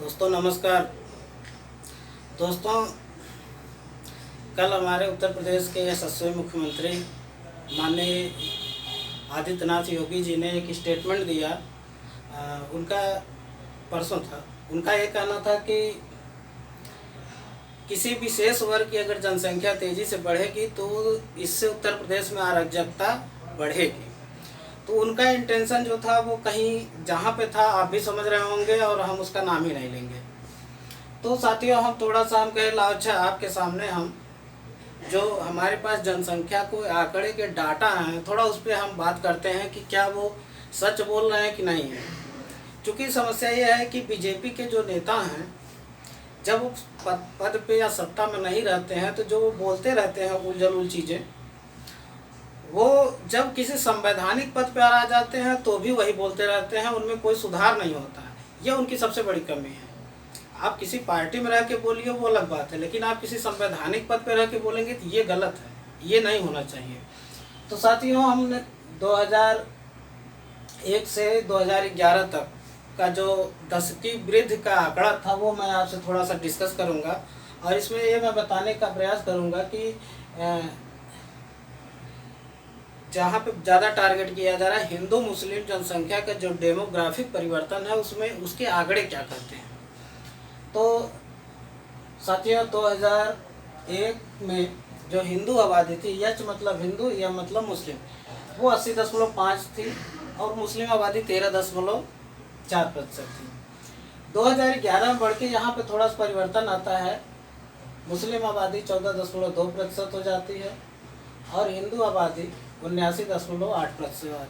दोस्तों नमस्कार। दोस्तों, कल हमारे उत्तर प्रदेश के यशस्वी मुख्यमंत्री माननीय आदित्यनाथ योगी जी ने एक स्टेटमेंट दिया। उनका परसों था। उनका ये कहना था कि किसी विशेष वर्ग की अगर जनसंख्या तेज़ी से बढ़ेगी तो इससे उत्तर प्रदेश में अराजकता बढ़ेगी। तो उनका इंटेंशन जो था वो कहीं जहाँ पे था आप भी समझ रहे होंगे और हम उसका नाम ही नहीं लेंगे। तो साथियों, हम थोड़ा सा हम कहे लाओ अच्छा आपके सामने हम जो हमारे पास जनसंख्या को आंकड़े के डाटा हैं थोड़ा उस पर हम बात करते हैं कि क्या वो सच बोल रहे हैं कि नहीं है। क्योंकि समस्या ये है कि बीजेपी के जो नेता हैं जब वो पद पे या सत्ता में नहीं रहते हैं तो जो वो बोलते रहते हैं उलझुल चीज़ें, वो जब किसी संवैधानिक पद पे आ जाते हैं तो भी वही बोलते रहते हैं, उनमें कोई सुधार नहीं होता है। यह उनकी सबसे बड़ी कमी है। आप किसी पार्टी में रह के बोलिए वो अलग बात है, लेकिन आप किसी संवैधानिक पद पे रह के बोलेंगे तो ये गलत है, ये नहीं होना चाहिए। तो साथियों, हमने 2001 से 2011 तक का जो दशकीय वृद्धि का आंकड़ा था वो मैं आपसे थोड़ा सा डिस्कस करूंगा और इसमें ये मैं बताने का प्रयास करूंगा कि जहाँ पे ज़्यादा टारगेट किया जा रहा है हिंदू मुस्लिम जनसंख्या का जो डेमोग्राफिक परिवर्तन है उसमें उसके आंकड़े क्या कहते हैं। तो साथियों, 2001 में जो हिंदू आबादी थी, यच मतलब हिंदू या मतलब मुस्लिम, वो 80.5 थी और मुस्लिम आबादी 13.4% थी। 2011 में बढ़ के यहाँ पे थोड़ा सा परिवर्तन आता है, मुस्लिम आबादी 14.2% हो जाती है और हिंदू आबादी 79.8%।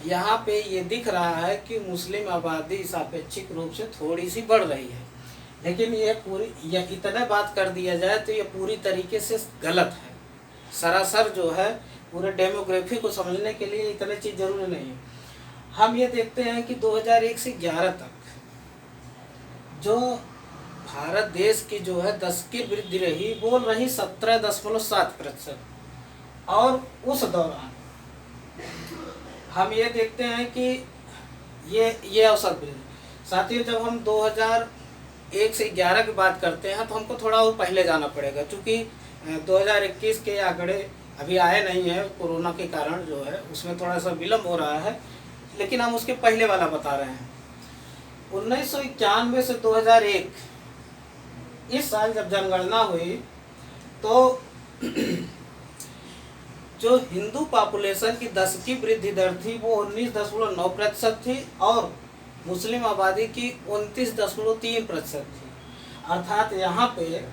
यहाँ पे ये दिख रहा है कि मुस्लिम आबादी सापेक्षिक रूप से थोड़ी सी बढ़ रही है, लेकिन ये इतने बात कर दिया जाए तो ये पूरी तरीके से गलत है। सरासर जो है पूरे डेमोग्राफी को समझने के लिए इतने चीज़ जरूरी नहीं है। हम ये देखते हैं कि 2001 से 11 तक जो भारत देश की जो है दशकीय वृद्धि रही वो रही 17.7%। और उस दौरान हम ये देखते हैं कि ये औसत वृद्धि। साथियों, जब हम 2001 से 11 की बात करते हैं तो हमको थोड़ा और पहले जाना पड़ेगा, क्योंकि 2021 के आंकड़े अभी आए नहीं है, कोरोना के कारण जो है उसमें थोड़ा सा विलम्ब हो रहा है, लेकिन हम उसके पहले वाला बता रहे हैं। 1991 से 2001 इस साल जब जनगणना हुई तो जो हिंदू पॉपुलेशन की दशकीय वृद्धि दर थी वो 19.9% थी और मुस्लिम आबादी की 29.3% थी। अर्थात यहाँ पे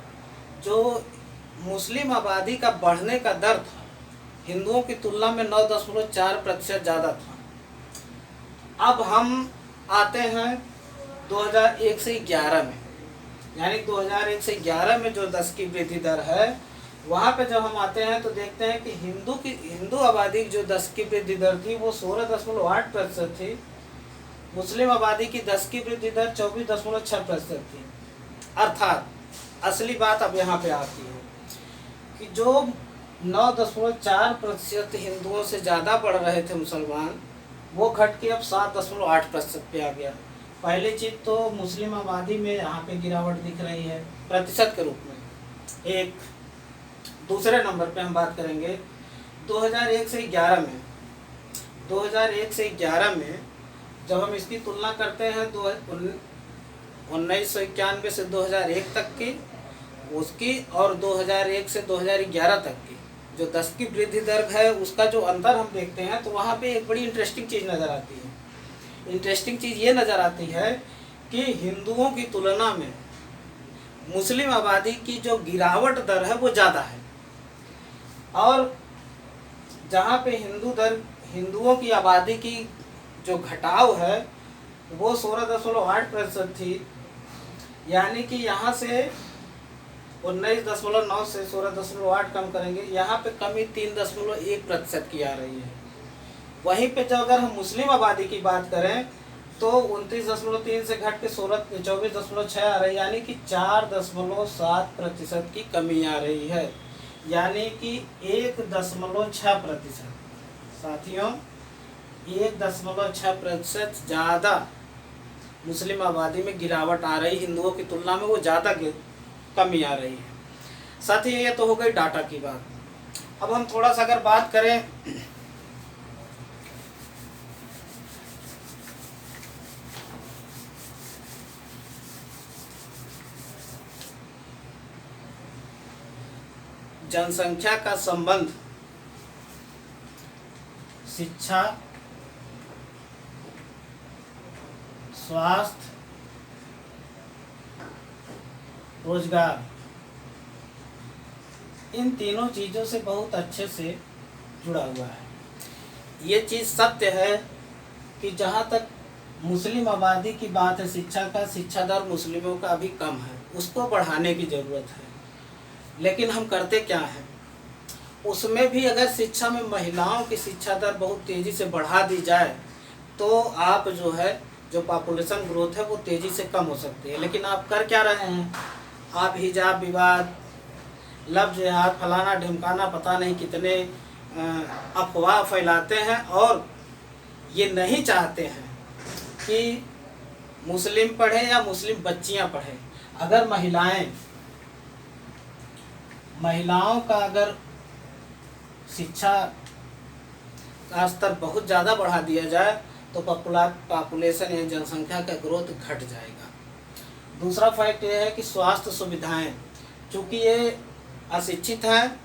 जो मुस्लिम आबादी का बढ़ने का दर था हिंदुओं की तुलना में 9.4% ज़्यादा था। अब हम आते हैं 2001 से 11 में, यानी 2001 से 11 में जो दशकीय वृद्धि दर है वहाँ पे जब हम आते हैं तो देखते हैं कि हिंदू आबादी की जो दशकीय वृद्धि दर थी वो 16.8% थी, मुस्लिम आबादी की दशकीय वृद्धि दर 24.6% थी। अर्थात असली बात अब यहाँ पे आती है कि जो 9.4% हिंदुओं से ज़्यादा बढ़ रहे थे मुसलमान, वो घट के अब 7.8% पे आ गया। पहली चीज़ तो मुस्लिम आबादी में यहाँ पे गिरावट दिख रही है प्रतिशत के रूप में। एक दूसरे नंबर पे हम बात करेंगे 2001 से 11 में। 2001 से 11 में जब हम इसकी तुलना करते हैं 1991 से 2001 तक की उसकी और 2001 से 2011 तक की जो दशकीय वृद्धि दर है उसका जो अंतर हम देखते हैं तो वहाँ पे एक बड़ी इंटरेस्टिंग चीज़ नज़र आती है। इंटरेस्टिंग चीज़ ये नज़र आती है कि हिंदुओं की तुलना में मुस्लिम आबादी की जो गिरावट दर है वो ज़्यादा है और जहाँ पे हिंदुओं की आबादी की जो घटाव है वो 16.8% थी, यानी कि यहाँ से 19.9 से 16.8 कम करेंगे, यहाँ पे कमी 3.1% की आ रही है। वहीं पे जब अगर हम मुस्लिम आबादी की बात करें तो 29.3 से घट के 24.6 आ रही है, यानी कि 4.7% की कमी आ रही है, यानी कि 1.6%। साथियों, 1.6% ज़्यादा मुस्लिम आबादी में गिरावट आ रही, हिंदुओं की तुलना में वो ज़्यादा कमी आ रही है। साथ ही ये तो हो गई डाटा की बात। अब हम थोड़ा सा अगर बात करें जनसंख्या का संबंध शिक्षा, स्वास्थ्य, रोजगार, इन तीनों चीज़ों से बहुत अच्छे से जुड़ा हुआ है। ये चीज़ सत्य है कि जहाँ तक मुस्लिम आबादी की बात है, शिक्षा दर मुस्लिमों का अभी कम है, उसको बढ़ाने की ज़रूरत है। लेकिन हम करते क्या हैं, उसमें भी अगर शिक्षा में महिलाओं की शिक्षा दर बहुत तेज़ी से बढ़ा दी जाए तो आप जो है जो पॉपुलेशन ग्रोथ है वो तेज़ी से कम हो सकती है। लेकिन आप कर क्या रहे हैं, आप हिजाब विवाद, लव जिहाद, फलाना ढिमकाना, पता नहीं कितने अफवाह फैलाते हैं और ये नहीं चाहते हैं कि मुस्लिम पढ़े या मुस्लिम बच्चियां पढ़ें। अगर महिलाओं का अगर शिक्षा का स्तर बहुत ज़्यादा बढ़ा दिया जाए तो पॉपुलेशन या जनसंख्या का ग्रोथ घट जाएगा। दूसरा फैक्ट ये है कि स्वास्थ्य सुविधाएं, चूँकि ये अशिक्षित हैं,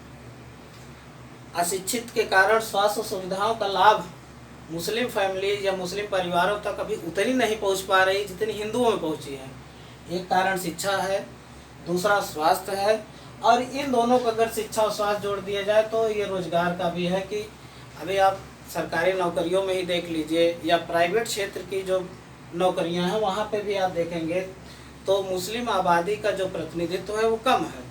अशिक्षित के कारण स्वास्थ्य सुविधाओं का लाभ मुस्लिम फैमिली या मुस्लिम परिवारों तक अभी उतनी नहीं पहुंच पा रही जितनी हिंदुओं में पहुंची है। एक कारण शिक्षा है, दूसरा स्वास्थ्य है, और इन दोनों को अगर शिक्षा और स्वास्थ्य जोड़ दिया जाए तो ये रोजगार का भी है कि अभी आप सरकारी नौकरियों में ही देख लीजिए या प्राइवेट क्षेत्र की जो नौकरियां हैं वहाँ पे भी आप देखेंगे तो मुस्लिम आबादी का जो प्रतिनिधित्व है वो कम है।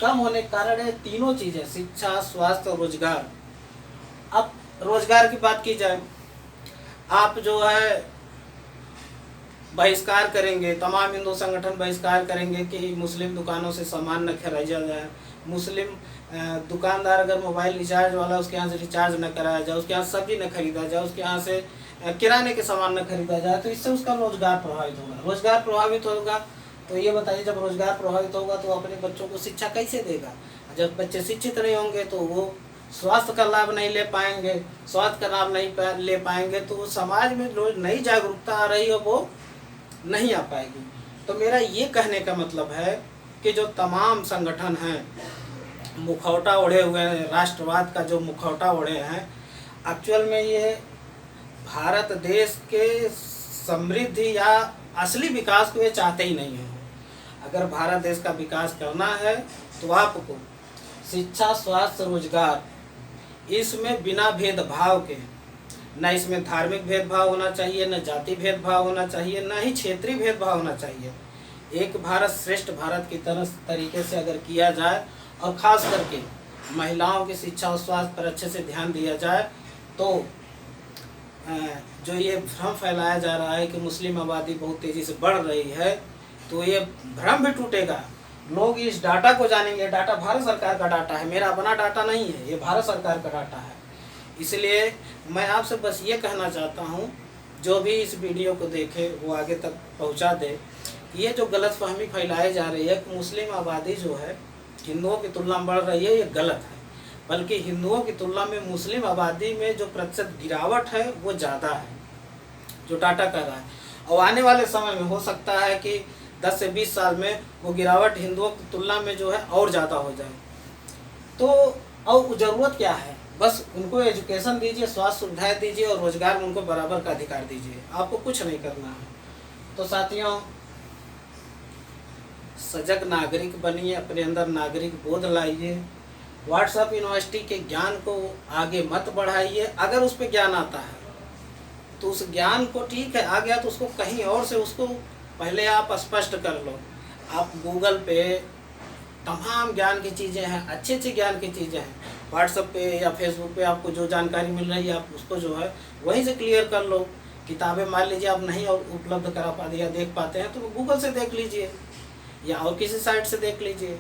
कम होने के कारण ये तीनों चीज़ें, शिक्षा, स्वास्थ्य और रोजगार। अब रोजगार की बात की जाए, आप जो है बहिष्कार करेंगे, तमाम हिंदू संगठन बहिष्कार करेंगे कि मुस्लिम दुकानों से सामान न खरीदा जाए, मुस्लिम दुकानदार अगर मोबाइल रिचार्ज वाला उसके यहाँ से रिचार्ज न कराया जाए, उसके यहाँ सब्जी न खरीदा जाए, उसके यहाँ से किराने के सामान न खरीदा जाए, तो इससे उसका रोजगार प्रभावित होगा। रोजगार प्रभावित होगा तो ये बताइए, जब रोजगार प्रभावित होगा तो अपने बच्चों को शिक्षा कैसे देगा? जब बच्चे शिक्षित नहीं होंगे तो वो स्वास्थ्य का लाभ नहीं ले पाएंगे, स्वास्थ्य का लाभ नहीं ले पाएंगे तो वो समाज में जो नई जागरूकता आ रही है वो नहीं आ पाएगी। तो मेरा ये कहने का मतलब है कि जो तमाम संगठन हैं मुखौटा ओढ़े हुए हैं, राष्ट्रवाद का जो मुखौटा ओढ़े हैं, एक्चुअल में ये भारत देश के समृद्धि या असली विकास को ये चाहते ही नहीं हैं। अगर भारत देश का विकास करना है तो आपको शिक्षा, स्वास्थ्य, रोजगार, इसमें बिना भेदभाव के, न इसमें धार्मिक भेदभाव होना चाहिए, न जाति भेदभाव होना चाहिए, न ही क्षेत्रीय भेदभाव होना चाहिए। एक भारत श्रेष्ठ भारत की तरीके से अगर किया जाए और ख़ास करके महिलाओं की शिक्षा और स्वास्थ्य पर अच्छे से ध्यान दिया जाए तो जो ये भ्रम फैलाया जा रहा है कि मुस्लिम आबादी बहुत तेज़ी से बढ़ रही है तो ये भ्रम भी टूटेगा। लोग इस डाटा को जानेंगे। डाटा भारत सरकार का डाटा है, मेरा अपना डाटा नहीं है, ये भारत सरकार का डाटा है। इसलिए मैं आपसे बस ये कहना चाहता हूँ, जो भी इस वीडियो को देखे वो आगे तक पहुँचा दे। ये जो गलतफहमी फैलाई जा रही है कि मुस्लिम आबादी जो है हिंदुओं की तुलना में बढ़ रही है, ये गलत है। बल्कि हिंदुओं की तुलना में मुस्लिम आबादी में जो प्रतिशत गिरावट है वो ज़्यादा है, जो डाटा कर रहा है। और आने वाले समय में हो सकता है कि 10 से 20 साल में वो गिरावट हिंदुओं की तुलना में जो है और ज़्यादा हो जाए। तो और ज़रूरत क्या है, बस उनको एजुकेशन दीजिए, स्वास्थ्य सुविधाएँ दीजिए और रोज़गार में उनको बराबर का अधिकार दीजिए। आपको कुछ नहीं करना है। तो साथियों, सजग नागरिक बनिए, अपने अंदर नागरिक बोध लाइए। व्हाट्सएप यूनिवर्सिटी के ज्ञान को आगे मत बढ़ाइए। अगर उस पर ज्ञान आता है तो उस ज्ञान को, ठीक है, आ गया तो उसको कहीं और से उसको पहले आप स्पष्ट कर लो। आप गूगल पे तमाम ज्ञान की चीज़ें हैं, अच्छी अच्छी ज्ञान की चीज़ें हैं। व्हाट्सएप पे या फेसबुक पे आपको जो जानकारी मिल रही है आप उसको जो है वहीं से क्लियर कर लो। किताबें मान लीजिए आप नहीं और उपलब्ध करा पाते या देख पाते हैं तो गूगल से देख लीजिए या और किसी साइट से देख लीजिए।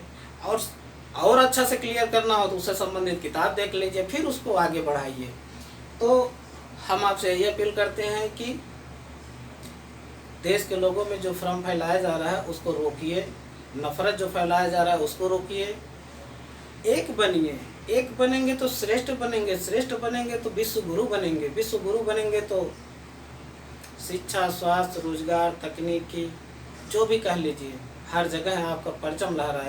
और अच्छा से क्लियर करना हो तो उससे संबंधित किताब देख लीजिए, फिर उसको आगे बढ़ाइए। तो हम आपसे ये अपील करते हैं कि देश के लोगों में जो भ्रम फैलाया जा रहा है उसको रोकिए, नफरत जो फैलाया जा रहा है उसको रोकिए। एक बनिए, एक बनेंगे तो श्रेष्ठ बनेंगे, श्रेष्ठ बनेंगे तो विश्व गुरु बनेंगे, विश्व गुरु बनेंगे तो शिक्षा, स्वास्थ्य, रोजगार, तकनीकी, जो भी कह लीजिए, हर जगह आपका परचम लहराएगा।